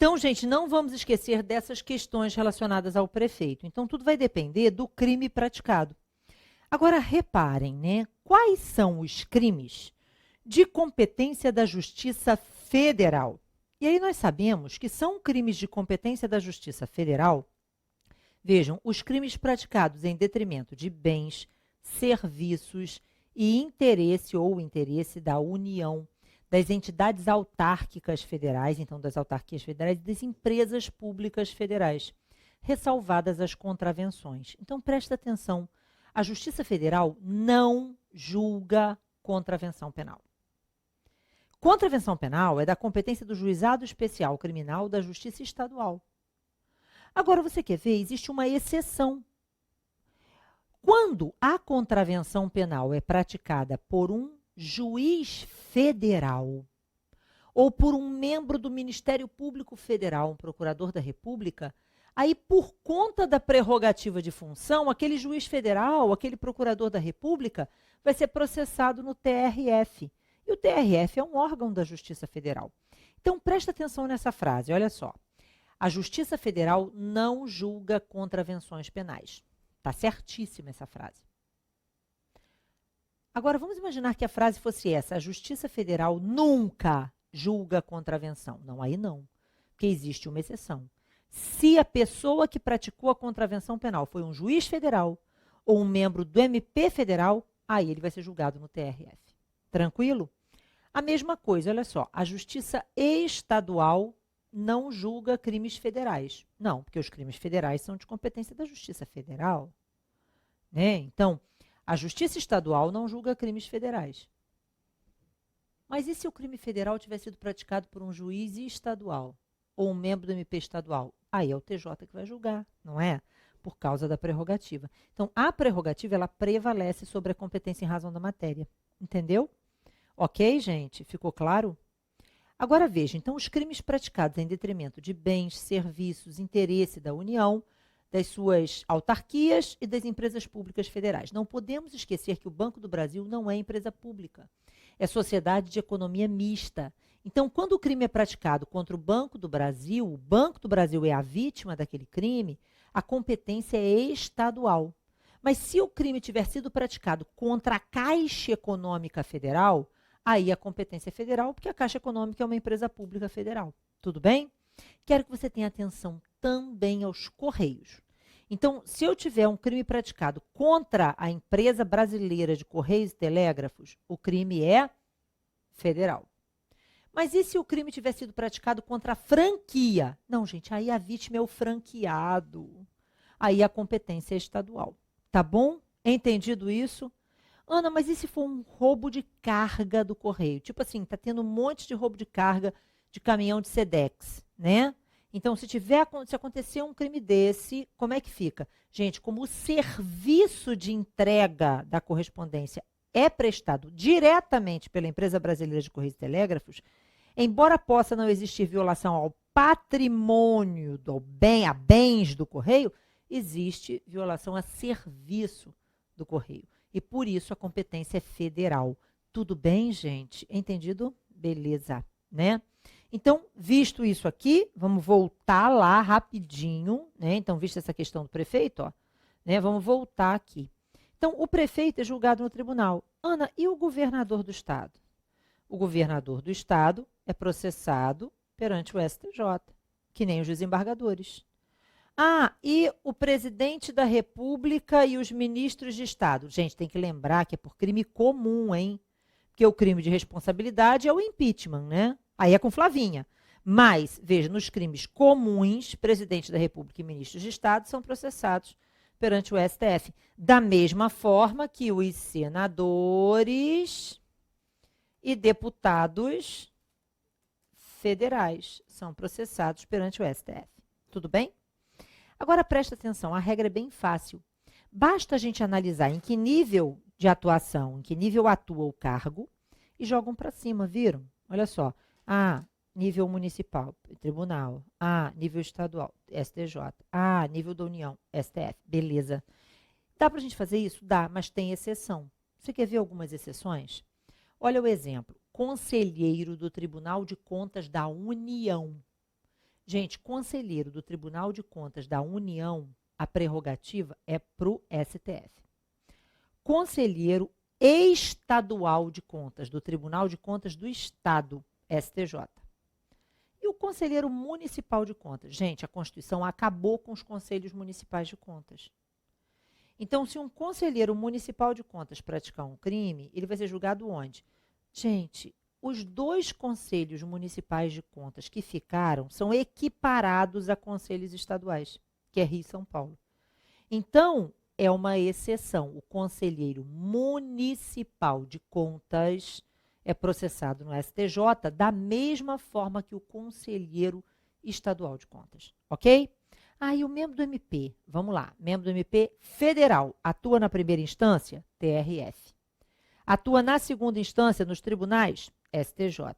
Então, gente, não vamos esquecer dessas questões relacionadas ao prefeito. Então, tudo vai depender do crime praticado. Agora, reparem, né? Quais são os crimes de competência da Justiça Federal? E aí nós sabemos que são crimes de competência da Justiça Federal. Vejam, os crimes praticados em detrimento de bens, serviços e interesse ou interesse da União, das entidades autárquicas federais, então das autarquias federais e das empresas públicas federais, ressalvadas as contravenções. Então presta atenção, a Justiça Federal não julga contravenção penal. Contravenção penal é da competência do Juizado Especial Criminal da Justiça Estadual. Agora, você quer ver? Existe uma exceção. Quando a contravenção penal é praticada por um juiz federal ou por um membro do Ministério Público Federal, um procurador da República, aí, por conta da prerrogativa de função, aquele juiz federal, aquele procurador da República, vai ser processado no TRF. E o TRF é um órgão da Justiça Federal. Então, presta atenção nessa frase, olha só. A Justiça Federal não julga contravenções penais. Está certíssima essa frase. Agora, vamos imaginar que a frase fosse essa. A Justiça Federal nunca julga contravenção. Não, aí não. Porque existe uma exceção. Se a pessoa que praticou a contravenção penal foi um juiz federal ou um membro do MP federal, aí ele vai ser julgado no TRF. Tranquilo? A mesma coisa, olha só. A Justiça Estadual não julga crimes federais. Não, porque os crimes federais são de competência da Justiça Federal. Né? Então, a Justiça Estadual não julga crimes federais. Mas e se o crime federal tiver sido praticado por um juiz estadual ou um membro do MP estadual? Aí é o TJ que vai julgar, não é? Por causa da prerrogativa. Então, a prerrogativa, ela prevalece sobre a competência em razão da matéria. Entendeu? Ok, gente? Ficou claro? Agora veja, então, os crimes praticados em detrimento de bens, serviços, interesse da União, das suas autarquias e das empresas públicas federais. Não podemos esquecer que o Banco do Brasil não é empresa pública, é sociedade de economia mista. Então, quando o crime é praticado contra o Banco do Brasil é a vítima daquele crime, a competência é estadual. Mas se o crime tiver sido praticado contra a Caixa Econômica Federal, aí a competência é federal, porque a Caixa Econômica é uma empresa pública federal. Tudo bem? Quero que você tenha atenção também aos Correios. Então, se eu tiver um crime praticado contra a empresa brasileira de Correios e Telégrafos, o crime é federal. Mas e se o crime tiver sido praticado contra a franquia? Não, gente, aí a vítima é o franqueado. Aí a competência é estadual. Tá bom? Entendido isso? Ana, mas e se for um roubo de carga do correio? Tipo assim, tá tendo um monte de roubo de carga de caminhão de Sedex, né? Então, se acontecer um crime desse, como é que fica? Gente, como o serviço de entrega da correspondência é prestado diretamente pela empresa brasileira de Correios e Telégrafos, embora possa não existir violação ao patrimônio, a bens do correio, existe violação a serviço do correio. E por isso a competência é federal. Tudo bem, gente? Entendido? Beleza, né? Então, visto isso aqui, vamos voltar lá rapidinho, né? Então, vista essa questão do prefeito, ó, né? Vamos voltar aqui. Então, o prefeito é julgado no tribunal. Ana, e o governador do estado? O governador do estado é processado perante o STJ, que nem os desembargadores. Ah, e o presidente da República e os ministros de Estado. Gente, tem que lembrar que é por crime comum, hein? Porque o crime de responsabilidade é o impeachment, né? Aí é com Flavinha. Mas, veja, nos crimes comuns, presidente da República e ministros de Estado são processados perante o STF. Da mesma forma que os senadores e deputados federais são processados perante o STF. Tudo bem? Agora, presta atenção, a regra é bem fácil. Basta a gente analisar em que nível de atuação, em que nível atua o cargo e jogam para cima, viram? Olha só. Ah, nível municipal, tribunal. Ah, nível estadual, STJ. Ah, nível da União, STF. Beleza. Dá para a gente fazer isso? Dá, mas tem exceção. Você quer ver algumas exceções? Olha o exemplo. Conselheiro do Tribunal de Contas da União. Gente, conselheiro do Tribunal de Contas da União, a prerrogativa é para o STF. Conselheiro estadual de contas, do Tribunal de Contas do Estado, STJ. E o conselheiro municipal de contas? Gente, a Constituição acabou com os conselhos municipais de contas. Então, se um conselheiro municipal de contas praticar um crime, ele vai ser julgado onde? Gente, os 2 conselhos municipais de contas que ficaram são equiparados a conselhos estaduais, que é Rio e São Paulo. Então, é uma exceção. O conselheiro municipal de contas é processado no STJ da mesma forma que o conselheiro estadual de contas, ok? E o membro do MP, vamos lá, membro do MP federal, atua na primeira instância? TRF. Atua na segunda instância nos tribunais? STJ.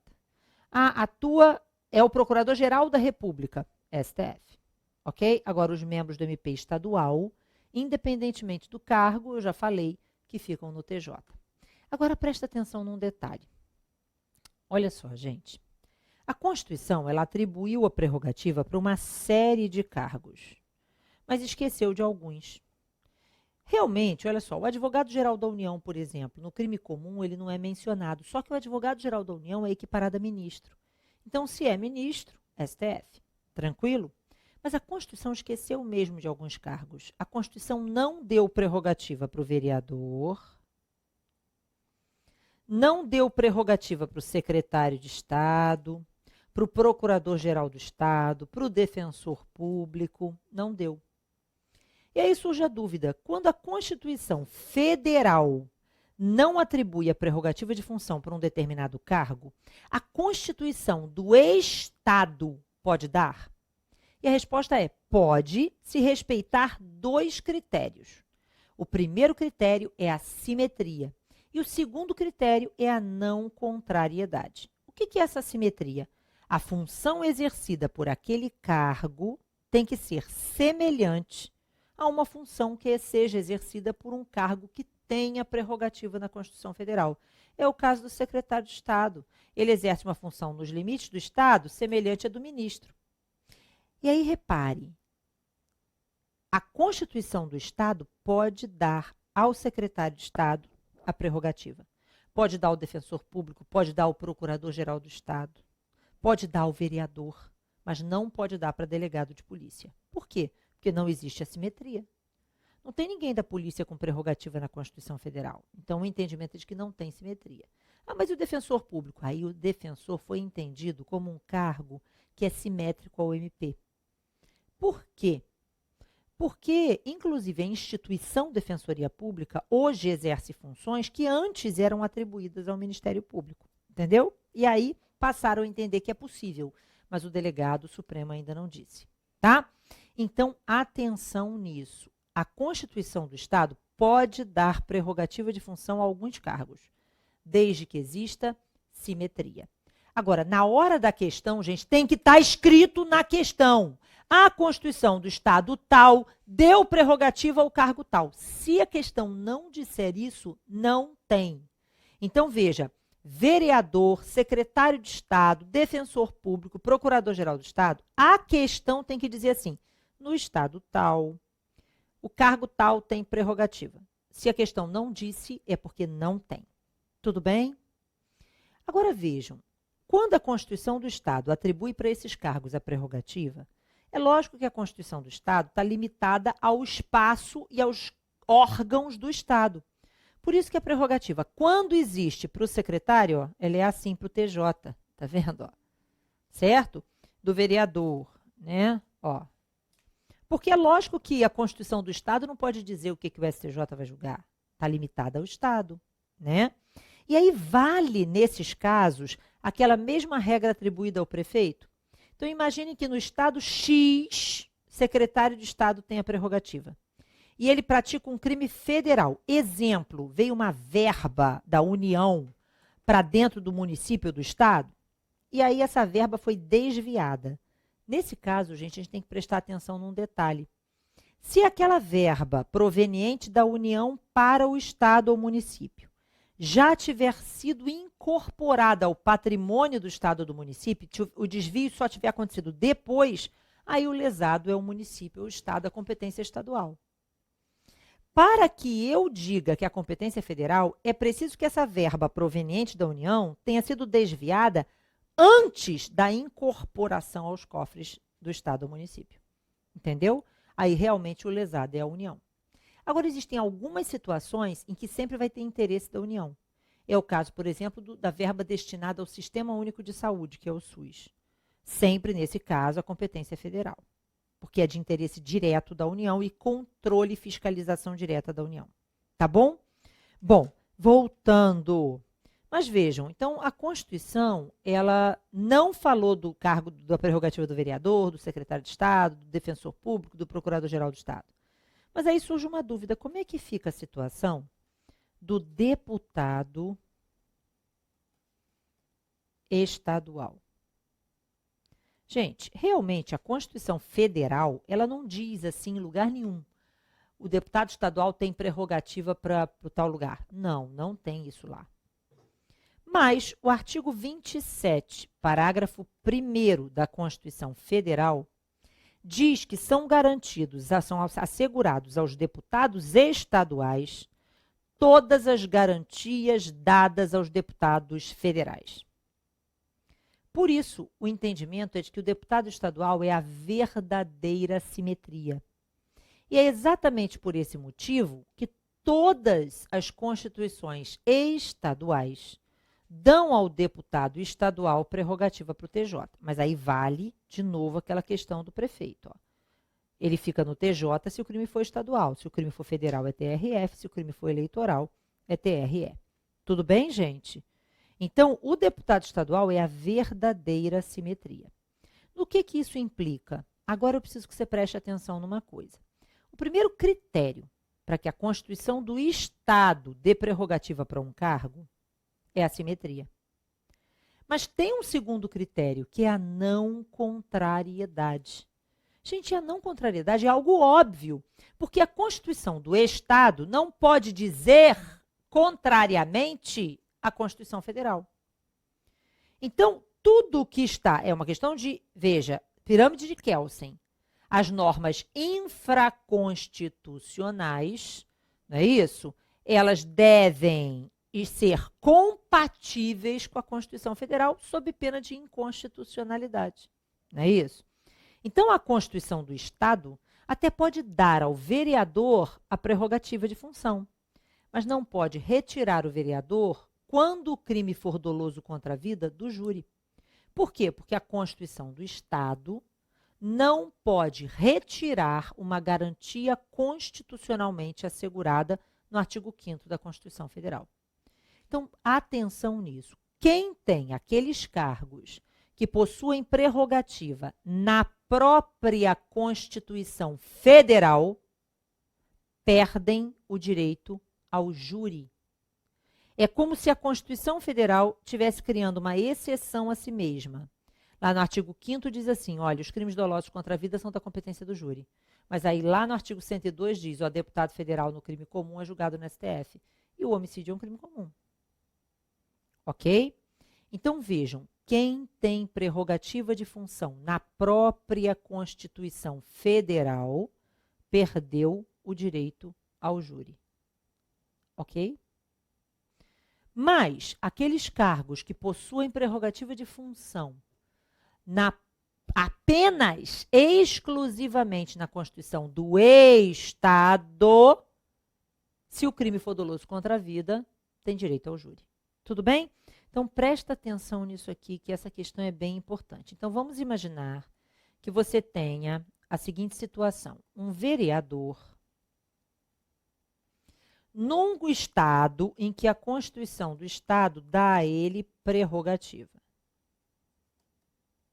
Atua, é o Procurador-Geral da República? STF. Ok? Agora, os membros do MP estadual, independentemente do cargo, eu já falei que ficam no TJ. Agora, presta atenção num detalhe. Olha só, gente. A Constituição, ela atribuiu a prerrogativa para uma série de cargos, mas esqueceu de alguns. Realmente, olha só, o advogado-geral da União, por exemplo, no crime comum, ele não é mencionado, só que o advogado-geral da União é equiparado a ministro. Então, se é ministro, STF. Tranquilo? Mas a Constituição esqueceu mesmo de alguns cargos. A Constituição não deu prerrogativa para o vereador, não deu prerrogativa para o secretário de Estado, para o procurador-geral do Estado, para o defensor público, não deu. E aí surge a dúvida, quando a Constituição Federal não atribui a prerrogativa de função para um determinado cargo, a Constituição do Estado pode dar? E a resposta é, pode, se respeitar 2 critérios. O primeiro critério é a simetria e o segundo critério é a não contrariedade. O que é essa simetria? A função exercida por aquele cargo tem que ser semelhante a uma função que seja exercida por um cargo que tenha prerrogativa na Constituição Federal. É o caso do secretário de Estado. Ele exerce uma função nos limites do Estado semelhante à do ministro. E aí, repare, a Constituição do Estado pode dar ao secretário de Estado a prerrogativa. Pode dar ao defensor público, pode dar ao procurador-geral do Estado, pode dar ao vereador, mas não pode dar para delegado de polícia. Por quê? Porque não existe assimetria. Não tem ninguém da polícia com prerrogativa na Constituição Federal. Então, o entendimento é de que não tem simetria. Mas e o defensor público? Aí o defensor foi entendido como um cargo que é simétrico ao MP. Por quê? Porque, inclusive, a instituição Defensoria Pública hoje exerce funções que antes eram atribuídas ao Ministério Público. Entendeu? E aí passaram a entender que é possível, mas o delegado Supremo ainda não disse. Tá? Então, atenção nisso. A Constituição do Estado pode dar prerrogativa de função a alguns cargos, desde que exista simetria. Agora, na hora da questão, gente, tem que estar escrito na questão. A Constituição do Estado tal deu prerrogativa ao cargo tal. Se a questão não disser isso, não tem. Então, veja, vereador, secretário de Estado, defensor público, procurador-geral do Estado, a questão tem que dizer assim, no Estado tal, o cargo tal tem prerrogativa. Se a questão não disse, é porque não tem. Tudo bem? Agora vejam, quando a Constituição do Estado atribui para esses cargos a prerrogativa, é lógico que a Constituição do Estado está limitada ao espaço e aos órgãos do Estado. Por isso que a prerrogativa, quando existe para o secretário, ó, ela é assim para o TJ, tá vendo? Ó? Certo? Do vereador, né? Ó. Porque é lógico que a Constituição do Estado não pode dizer o que o STJ vai julgar. Está limitada ao Estado, né? E aí vale, nesses casos, aquela mesma regra atribuída ao prefeito? Então, imagine que no Estado X, secretário de Estado tem a prerrogativa. E ele pratica um crime federal. Exemplo, veio uma verba da União para dentro do município ou do Estado, e aí essa verba foi desviada. Nesse caso, gente, a gente tem que prestar atenção num detalhe. Se aquela verba proveniente da União para o Estado ou município já tiver sido incorporada ao patrimônio do Estado ou do município, o desvio só tiver acontecido depois, aí o lesado é o município ou o Estado, a competência estadual. Para que eu diga que a competência é federal, é preciso que essa verba proveniente da União tenha sido desviada antes da incorporação aos cofres do Estado ou município. Entendeu? Aí realmente o lesado é a União. Agora, existem algumas situações em que sempre vai ter interesse da União. É o caso, por exemplo, da verba destinada ao Sistema Único de Saúde, que é o SUS. Sempre, nesse caso, a competência é federal, porque é de interesse direto da União e controle e fiscalização direta da União. Tá bom? Bom, voltando. Mas vejam, então a Constituição, ela não falou do cargo, da prerrogativa do vereador, do secretário de Estado, do defensor público, do procurador-geral do Estado. Mas aí surge uma dúvida, como é que fica a situação do deputado estadual? Gente, realmente a Constituição Federal, ela não diz assim em lugar nenhum. O deputado estadual tem prerrogativa para tal lugar. Não, não tem isso lá. Mas o artigo 27, parágrafo 1º da Constituição Federal, diz que são garantidos, são assegurados aos deputados estaduais todas as garantias dadas aos deputados federais. Por isso, o entendimento é de que o deputado estadual é a verdadeira simetria. E é exatamente por esse motivo que todas as constituições estaduais dão ao deputado estadual prerrogativa para o TJ. Mas aí vale, de novo, aquela questão do prefeito. Ó. Ele fica no TJ se o crime for estadual. Se o crime for federal, é TRF. Se o crime for eleitoral, é TRE. Tudo bem, gente? Então, o deputado estadual é a verdadeira simetria. No que isso implica? Agora eu preciso que você preste atenção numa coisa. O primeiro critério para que a Constituição do Estado dê prerrogativa para um cargo é a simetria. Mas tem um segundo critério, que é a não contrariedade. Gente, a não contrariedade é algo óbvio, porque a Constituição do Estado não pode dizer contrariamente à Constituição Federal. Então, tudo que está, é uma questão de, veja, pirâmide de Kelsen, as normas infraconstitucionais, não é isso? Elas devem ser compatíveis com a Constituição Federal sob pena de inconstitucionalidade, não é isso? Então, a Constituição do Estado até pode dar ao vereador a prerrogativa de função, mas não pode retirar o vereador quando o crime for doloso contra a vida do júri. Por quê? Porque a Constituição do Estado não pode retirar uma garantia constitucionalmente assegurada no artigo 5º da Constituição Federal. Então, atenção nisso. Quem tem aqueles cargos que possuem prerrogativa na própria Constituição Federal, perdem o direito ao júri. É como se a Constituição Federal estivesse criando uma exceção a si mesma. Lá no artigo 5º diz assim, olha, os crimes dolosos contra a vida são da competência do júri. Mas aí lá no artigo 102 diz, ó, deputado federal no crime comum é julgado no STF. E o homicídio é um crime comum. Ok? Então vejam, quem tem prerrogativa de função na própria Constituição Federal perdeu o direito ao júri. Ok? Mas aqueles cargos que possuem prerrogativa de função apenas, exclusivamente na Constituição do Estado, se o crime for doloso contra a vida, tem direito ao júri. Tudo bem? Então, presta atenção nisso aqui, que essa questão é bem importante. Então, vamos imaginar que você tenha a seguinte situação. Um vereador num estado em que a Constituição do Estado dá a ele prerrogativa.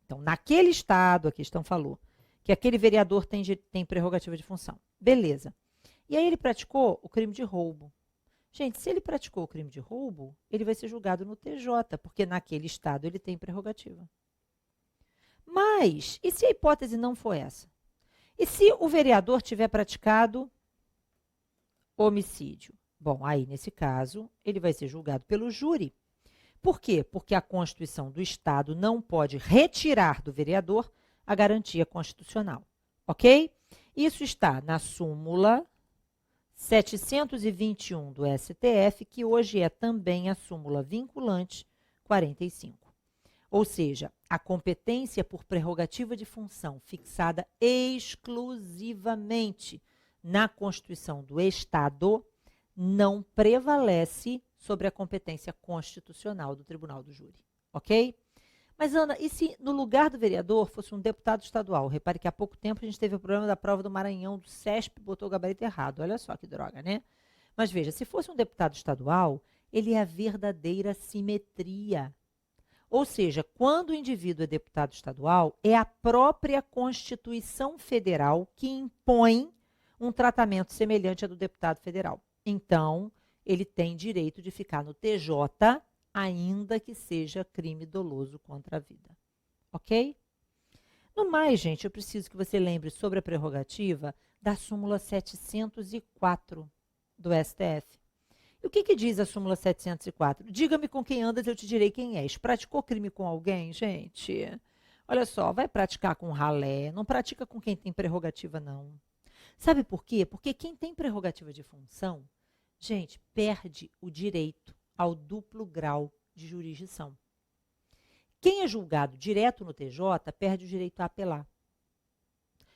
Então, naquele estado, a questão falou, que aquele vereador tem prerrogativa de função. Beleza. E aí ele praticou o crime de roubo. Gente, se ele praticou o crime de roubo, ele vai ser julgado no TJ, porque naquele estado ele tem prerrogativa. Mas, e se a hipótese não for essa? E se o vereador tiver praticado homicídio? Bom, aí, nesse caso, ele vai ser julgado pelo júri. Por quê? Porque a Constituição do Estado não pode retirar do vereador a garantia constitucional. Ok? Isso está na súmula 721 do STF, que hoje é também a súmula vinculante 45. Ou seja, a competência por prerrogativa de função fixada exclusivamente na Constituição do Estado não prevalece sobre a competência constitucional do Tribunal do Júri. Ok? Mas, Ana, e se no lugar do vereador fosse um deputado estadual? Repare que há pouco tempo a gente teve o problema da prova do Maranhão, do CESP, botou o gabarito errado. Olha só que droga, né? Mas veja, se fosse um deputado estadual, ele é a verdadeira simetria. Ou seja, quando o indivíduo é deputado estadual, é a própria Constituição Federal que impõe um tratamento semelhante ao do deputado federal. Então, ele tem direito de ficar no TJ, ainda que seja crime doloso contra a vida. Ok? No mais, gente, eu preciso que você lembre sobre a prerrogativa da súmula 704 do STF. E o que diz a súmula 704? Diga-me com quem andas, eu te direi quem és. Praticou crime com alguém, gente? Olha só, vai praticar com ralé, não pratica com quem tem prerrogativa, não. Sabe por quê? Porque quem tem prerrogativa de função, gente, perde o direito ao duplo grau de jurisdição. Quem é julgado direto no TJ perde o direito a apelar.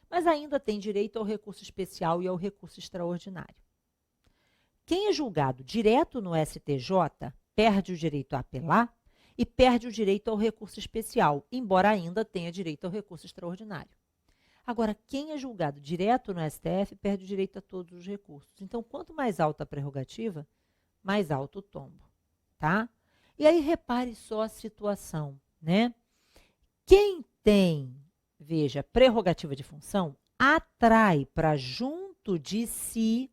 Mas ainda tem direito ao recurso especial e ao recurso extraordinário. Quem é julgado direto no STJ perde o direito a apelar e perde o direito ao recurso especial, embora ainda tenha direito ao recurso extraordinário. Agora, quem é julgado direto no STF perde o direito a todos os recursos. Então, quanto mais alta a prerrogativa, mais alto o tombo, tá? E aí, repare só a situação, né? Quem tem, veja, prerrogativa de função, atrai para junto de si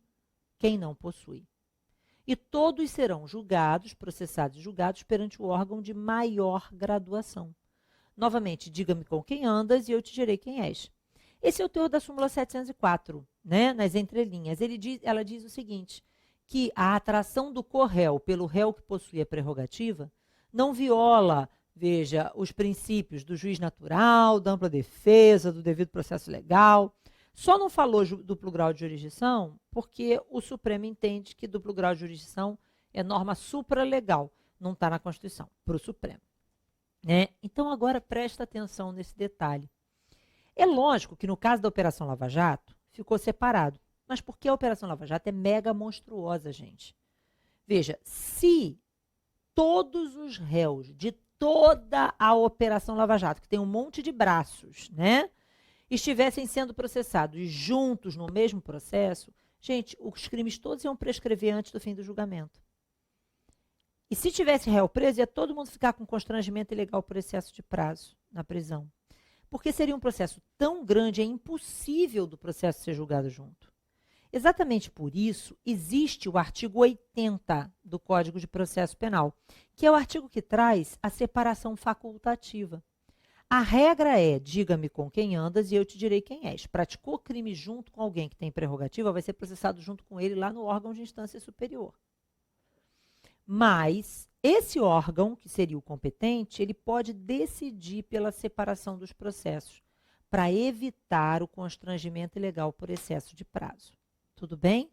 quem não possui. E todos serão julgados, processados e julgados perante o órgão de maior graduação. Novamente, diga-me com quem andas e eu te direi quem és. Esse é o teor da súmula 704, né? Nas entrelinhas. Ela diz o seguinte, que a atração do corréu pelo réu que possui a prerrogativa não viola, veja, os princípios do juiz natural, da ampla defesa, do devido processo legal. Só não falou duplo grau de jurisdição porque o Supremo entende que duplo grau de jurisdição é norma supralegal, não está na Constituição, para o Supremo. Né? Então, agora presta atenção nesse detalhe. É lógico que no caso da Operação Lava Jato, ficou separado. Mas porque a Operação Lava Jato é mega monstruosa, gente. Veja, se todos os réus de toda a Operação Lava Jato, que tem um monte de braços, né, estivessem sendo processados juntos no mesmo processo, gente, os crimes todos iam prescrever antes do fim do julgamento. E se tivesse réu preso, ia todo mundo ficar com constrangimento ilegal por excesso de prazo na prisão. Porque seria um processo tão grande, é impossível do processo ser julgado junto. Exatamente por isso, existe o artigo 80 do Código de Processo Penal, que é o artigo que traz a separação facultativa. A regra é, diga-me com quem andas e eu te direi quem és. Praticou crime junto com alguém que tem prerrogativa, vai ser processado junto com ele lá no órgão de instância superior. Mas esse órgão, que seria o competente, ele pode decidir pela separação dos processos, para evitar o constrangimento ilegal por excesso de prazo. Tudo bem?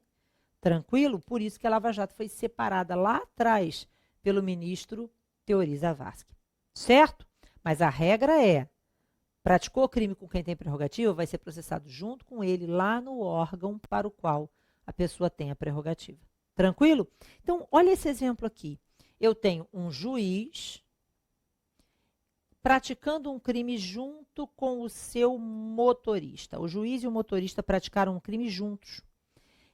Tranquilo? Por isso que a Lava Jato foi separada lá atrás pelo ministro Teori Zavascki. Certo? Mas a regra é, praticou crime com quem tem prerrogativa, vai ser processado junto com ele lá no órgão para o qual a pessoa tem a prerrogativa. Tranquilo? Então, olha esse exemplo aqui. Eu tenho um juiz praticando um crime junto com o seu motorista. O juiz e o motorista praticaram um crime juntos.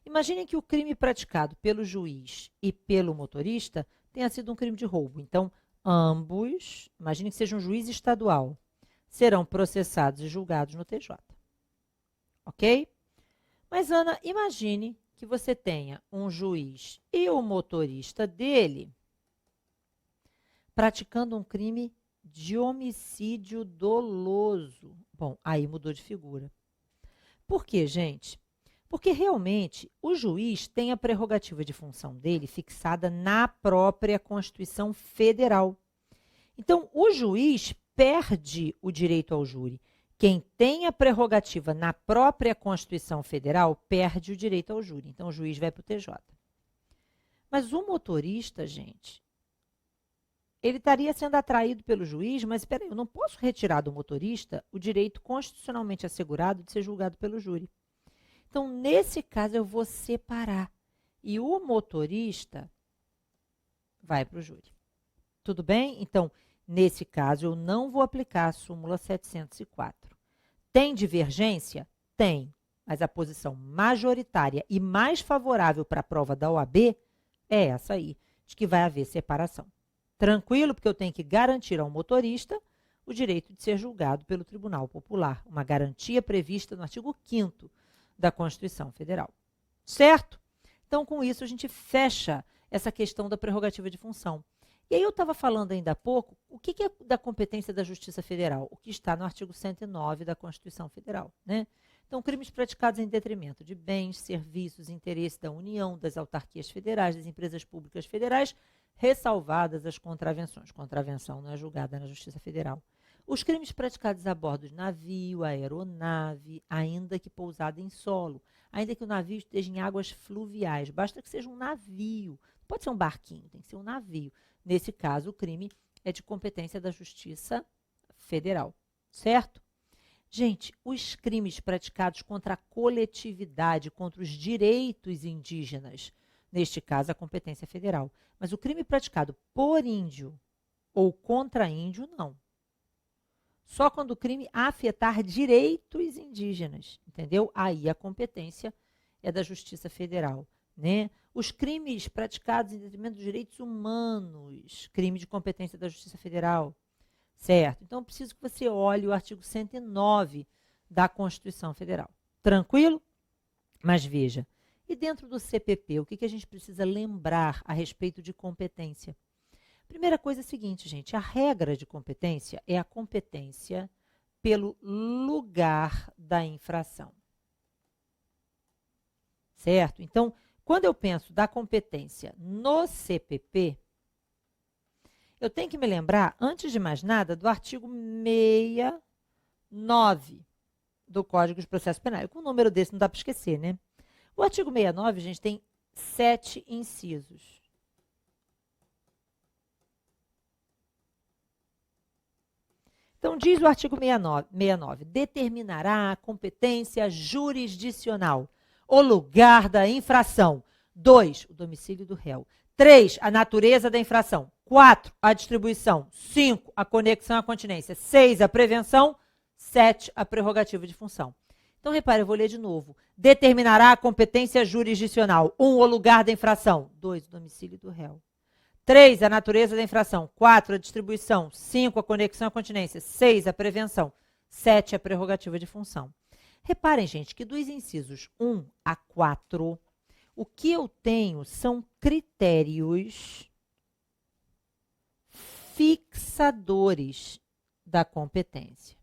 Imaginem que o crime praticado pelo juiz e pelo motorista tenha sido um crime de roubo. Então, ambos, imagine que seja um juiz estadual, serão processados e julgados no TJ. Ok? Mas, Ana, imagine que você tenha um juiz e o motorista dele praticando um crime de homicídio doloso. Bom, aí mudou de figura. Por quê, gente? Porque realmente o juiz tem a prerrogativa de função dele fixada na própria Constituição Federal. Então, o juiz perde o direito ao júri. Quem tem a prerrogativa na própria Constituição Federal perde o direito ao júri. Então, o juiz vai para o TJ. Mas o motorista, gente, ele estaria sendo atraído pelo juiz, mas espera aí, eu não posso retirar do motorista o direito constitucionalmente assegurado de ser julgado pelo júri. Então, nesse caso, eu vou separar. E o motorista vai para o júri. Tudo bem? Então, nesse caso, eu não vou aplicar a súmula 704. Tem divergência? Tem. Mas a posição majoritária e mais favorável para a prova da OAB é essa aí, de que vai haver separação. Tranquilo, porque eu tenho que garantir ao motorista o direito de ser julgado pelo Tribunal Popular. Uma garantia prevista no artigo 5º da Constituição Federal. Certo? Então, com isso, a gente fecha essa questão da prerrogativa de função. E aí eu estava falando ainda há pouco, o que é da competência da Justiça Federal? O que está no artigo 109 da Constituição Federal, né? Então, crimes praticados em detrimento de bens, serviços, interesse da União, das autarquias federais, das empresas públicas federais, ressalvadas as contravenções. Contravenção não é julgada na Justiça Federal. Os crimes praticados a bordo de navio, aeronave, ainda que pousada em solo, ainda que o navio esteja em águas fluviais, basta que seja um navio, não pode ser um barquinho, tem que ser um navio. Nesse caso, o crime é de competência da Justiça Federal, certo? Gente, os crimes praticados contra a coletividade, contra os direitos indígenas, neste caso, a competência federal. Mas o crime praticado por índio ou contra índio, não. Só quando o crime afetar direitos indígenas, entendeu? Aí a competência é da Justiça Federal, né? Os crimes praticados em detrimento dos direitos humanos, crime de competência da Justiça Federal, certo? Então, eu preciso que você olhe o artigo 109 da Constituição Federal. Tranquilo? Mas veja, e dentro do CPP, o que a gente precisa lembrar a respeito de competência? Primeira coisa é a seguinte, gente, a regra de competência é a competência pelo lugar da infração. Certo? Então, quando eu penso da competência no CPP, eu tenho que me lembrar, antes de mais nada, do artigo 69 do Código de Processo Penal. E com um número desse não dá para esquecer, né? O artigo 69, gente, tem 7 incisos. Então, diz o artigo 69, determinará a competência jurisdicional, o lugar da infração. 2, o domicílio do réu. 3, a natureza da infração. 4, a distribuição. 5, a conexão à continência. 6, a prevenção. 7, a prerrogativa de função. Então, repare, eu vou ler de novo. Determinará a competência jurisdicional. 1, o lugar da infração. 2, o domicílio do réu. 3, a natureza da infração. 4, a distribuição. 5, a conexão à continência. 6, a prevenção. 7, a prerrogativa de função. Reparem, gente, que dos incisos 1 a 4, o que eu tenho são critérios fixadores da competência.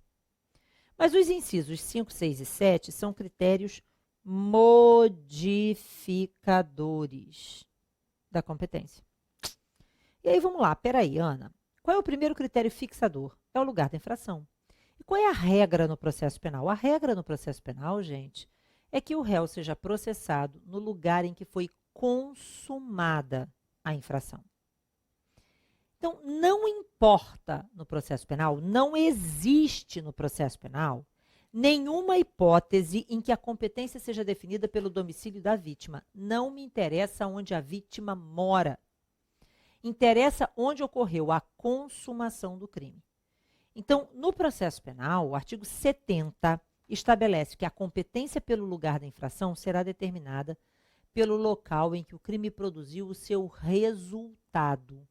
Mas os incisos 5, 6 e 7 são critérios modificadores da competência. E aí, vamos lá, peraí, Ana. Qual é o primeiro critério fixador? É o lugar da infração. E qual é a regra no processo penal? A regra no processo penal, gente, é que o réu seja processado no lugar em que foi consumada a infração. Então, não importa no processo penal, não existe no processo penal nenhuma hipótese em que a competência seja definida pelo domicílio da vítima. Não me interessa onde a vítima mora. Interessa onde ocorreu a consumação do crime. Então, no processo penal, o artigo 70 estabelece que a competência pelo lugar da infração será determinada pelo local em que o crime produziu o seu resultado.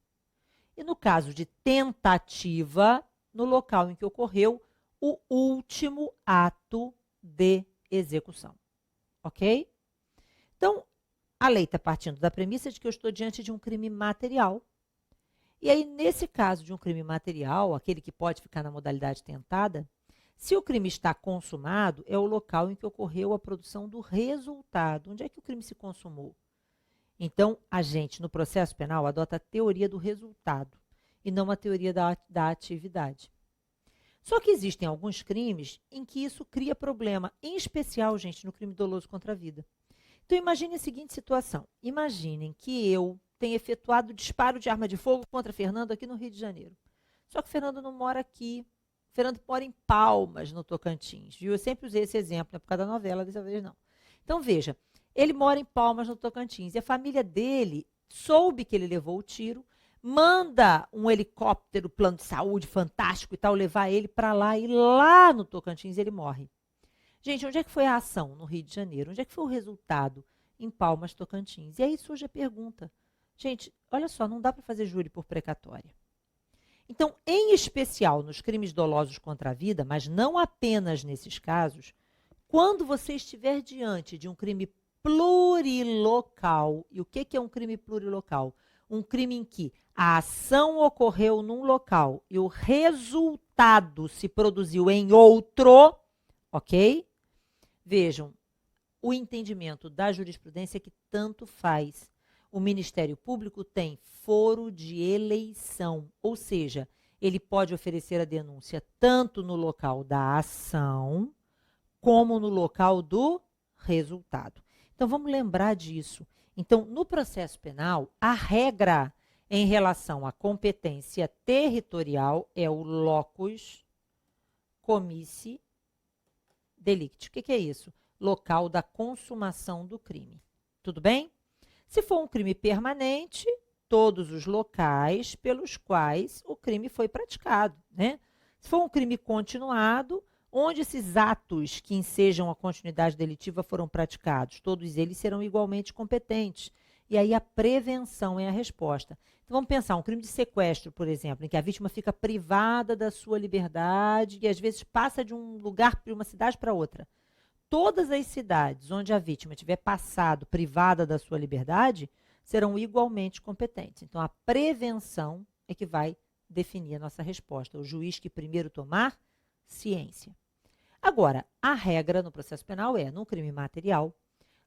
E no caso de tentativa, no local em que ocorreu o último ato de execução. Ok? Então, a lei está partindo da premissa de que eu estou diante de um crime material. E aí, nesse caso de um crime material, aquele que pode ficar na modalidade tentada, Se o crime está consumado, é o local em que ocorreu a produção do resultado. Onde é que o crime se consumou? Então, a gente, no processo penal, adota a teoria do resultado e não a teoria da atividade. Só que existem alguns crimes em que isso cria problema, em especial, gente, no crime doloso contra a vida. Então, imagine a seguinte situação. Imaginem que eu tenha efetuado disparo de arma de fogo contra Fernando aqui no Rio de Janeiro. Só que o Fernando não mora aqui. O Fernando mora em Palmas, no Tocantins. Viu? Eu sempre usei esse exemplo, não é por causa da novela, dessa vez não. Então, veja, ele mora em Palmas, no Tocantins, e a família dele soube que ele levou o tiro, manda um helicóptero, plano de saúde fantástico e tal, levar ele para lá, e lá no Tocantins ele morre. Gente, onde é que foi a ação? No Rio de Janeiro. Onde é que foi o resultado? Em Palmas, Tocantins. E aí surge a pergunta. Gente, olha só, não dá para fazer júri por precatória. Então, em especial nos crimes dolosos contra a vida, mas não apenas nesses casos, quando você estiver diante de um crime plurilocal, e o que é um crime plurilocal? Um crime em que a ação ocorreu num local e o resultado se produziu em outro, ok? Vejam, o entendimento da jurisprudência é que tanto faz. O Ministério Público tem foro de eleição, ou seja, ele pode oferecer a denúncia tanto no local da ação, como no local do resultado. Então, vamos lembrar disso. Então, no processo penal, a regra em relação à competência territorial é o locus comissi delicti. O que é isso? Local da consumação do crime. Tudo bem? Se for um crime permanente, todos os locais pelos quais o crime foi praticado, né? Se for um crime continuado, onde esses atos que ensejam a continuidade delitiva foram praticados, todos eles serão igualmente competentes. E aí a prevenção é a resposta. Então vamos pensar, um crime de sequestro, por exemplo, em que a vítima fica privada da sua liberdade e às vezes passa de um lugar, de uma cidade para outra. Todas as cidades onde a vítima tiver passado privada da sua liberdade serão igualmente competentes. Então, a prevenção é que vai definir a nossa resposta. O juiz que primeiro tomar ciência. Agora, a regra no processo penal é, num crime material,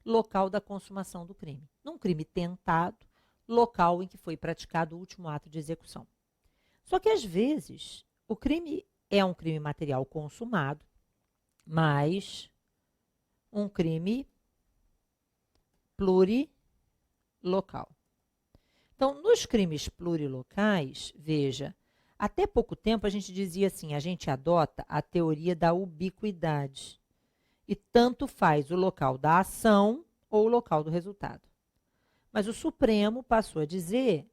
local da consumação do crime. Num crime tentado, local em que foi praticado o último ato de execução. Só que, às vezes, o crime é um crime material consumado, mas um crime plurilocal. Então, nos crimes plurilocais, veja, até pouco tempo a gente dizia assim, a gente adota a teoria da ubiquidade. E tanto faz o local da ação ou o local do resultado. Mas o Supremo passou a dizer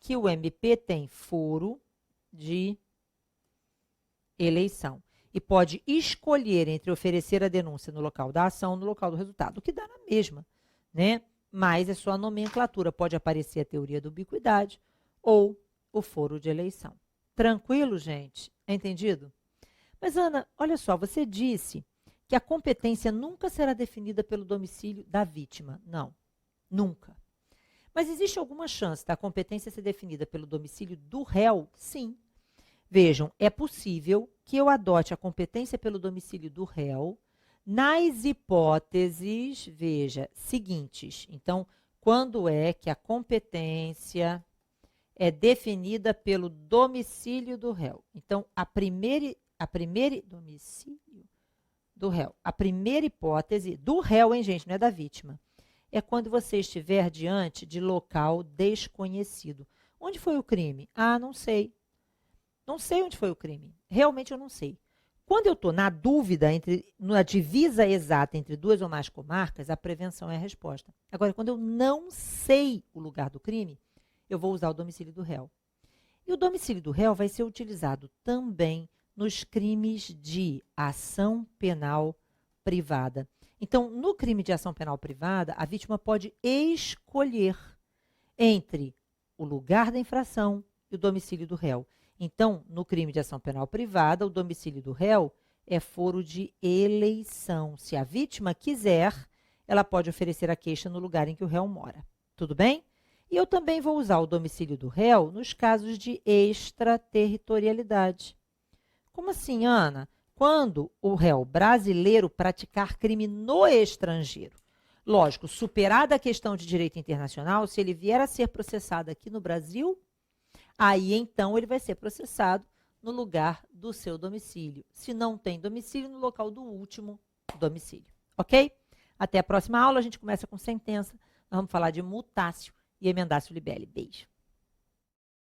que o MP tem foro de eleição e pode escolher entre oferecer a denúncia no local da ação ou no local do resultado, o que dá na mesma, né? Mas é só a nomenclatura, pode aparecer a teoria da ubiquidade ou o foro de eleição. Tranquilo, gente? É entendido? Mas, Ana, olha só, você disse que a competência nunca será definida pelo domicílio da vítima. Não, nunca. Mas existe alguma chance da competência ser definida pelo domicílio do réu? Sim. Vejam, é possível que eu adote a competência pelo domicílio do réu nas hipóteses, veja, seguintes. Então, quando é que a competência é definida pelo domicílio do réu? Então, a primeira domicílio do réu. A primeira hipótese do réu, hein, gente, não é da vítima, é quando você estiver diante de local desconhecido. Onde foi o crime? Ah, não sei. Não sei onde foi o crime. Realmente eu não sei. Quando eu estou na dúvida, na divisa exata entre duas ou mais comarcas, a prevenção é a resposta. Agora, quando eu não sei o lugar do crime, eu vou usar o domicílio do réu. E o domicílio do réu vai ser utilizado também nos crimes de ação penal privada. Então, no crime de ação penal privada, a vítima pode escolher entre o lugar da infração e o domicílio do réu. Então, no crime de ação penal privada, o domicílio do réu é foro de eleição. Se a vítima quiser, ela pode oferecer a queixa no lugar em que o réu mora. Tudo bem? E eu também vou usar o domicílio do réu nos casos de extraterritorialidade. Como assim, Ana? quando o réu brasileiro praticar crime no estrangeiro. Lógico, superada a questão de direito internacional, se ele vier a ser processado aqui no Brasil, aí então ele vai ser processado no lugar do seu domicílio. Se não tem domicílio, no local do último domicílio. Ok? Até a próxima aula, a gente começa com sentença. Nós vamos falar de mutácio e emendácio libelli. Beijo.